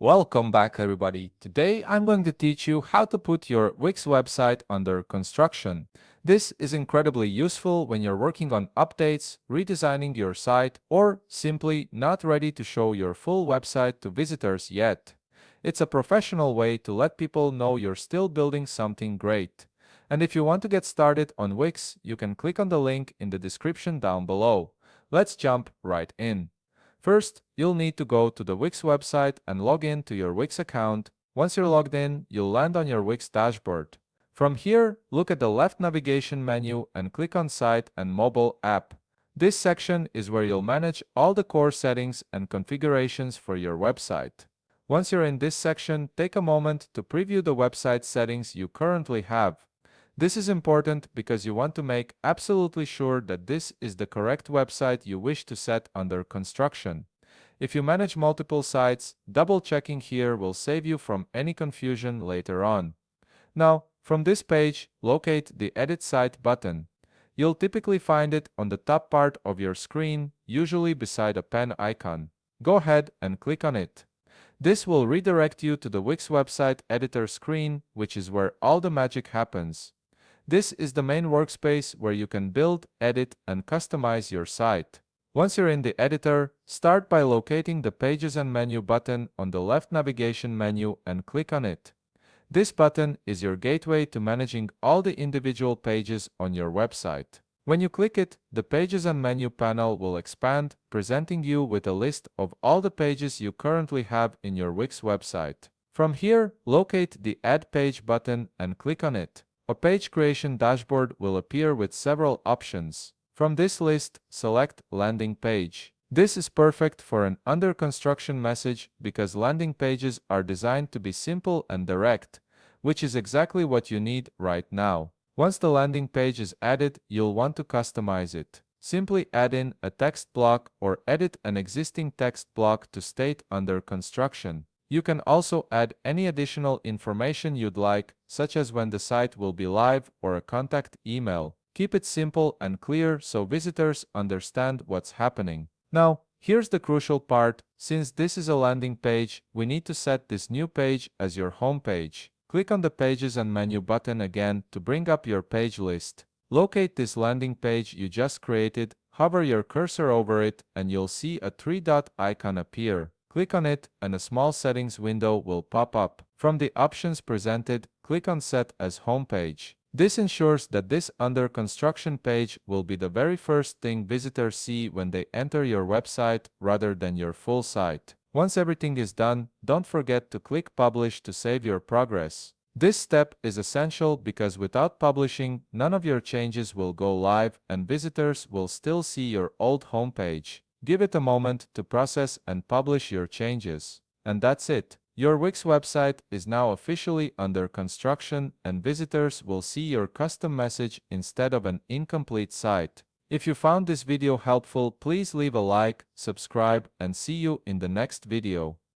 Welcome back, everybody. Today I'm going to teach you how to put your Wix website under construction. This is incredibly useful when you're working on updates, redesigning your site, or simply not ready to show your full website to visitors yet. It's a professional way to let people know you're still building something great. And if you want to get started on Wix, you can click on the link in the description down below. Let's jump right in. First, you'll need to go to the Wix website and log in to your Wix account. Once you're logged in, you'll land on your Wix dashboard. From here, look at the left navigation menu and click on Site and Mobile App. This section is where you'll manage all the core settings and configurations for your website. Once you're in this section, take a moment to preview the website settings you currently have. This is important because you want to make absolutely sure that this is the correct website you wish to set under construction. If you manage multiple sites, double-checking here will save you from any confusion later on. Now, from this page, locate the Edit Site button. You'll typically find it on the top part of your screen, usually beside a pen icon. Go ahead and click on it. This will redirect you to the Wix website editor screen, which is where all the magic happens. This is the main workspace where you can build, edit, and customize your site. Once you're in the editor, start by locating the Pages and Menu button on the left navigation menu and click on it. This button is your gateway to managing all the individual pages on your website. When you click it, the Pages and Menu panel will expand, presenting you with a list of all the pages you currently have in your Wix website. From here, locate the Add Page button and click on it. A page creation dashboard will appear with several options. From this list, select Landing Page. This is perfect for an under construction message because landing pages are designed to be simple and direct, which is exactly what you need right now. Once the landing page is added, you'll want to customize it. Simply add in a text block or edit an existing text block to state under construction. You can also add any additional information you'd like, such as when the site will be live or a contact email. Keep it simple and clear so visitors understand what's happening. Now, here's the crucial part. Since this is a landing page, we need to set this new page as your home page. Click on the Pages and Menu button again to bring up your page list. Locate this landing page you just created, hover your cursor over it, and you'll see a three-dot icon appear. Click on it and a small settings window will pop up. From the options presented, click on Set as Homepage. This ensures that this under construction page will be the very first thing visitors see when they enter your website rather than your full site. Once everything is done, don't forget to click Publish to save your progress. This step is essential because without publishing, none of your changes will go live and visitors will still see your old homepage. Give it a moment to process and publish your changes. And that's it. Your Wix website is now officially under construction and visitors will see your custom message instead of an incomplete site. If you found this video helpful, please leave a like, subscribe, and see you in the next video.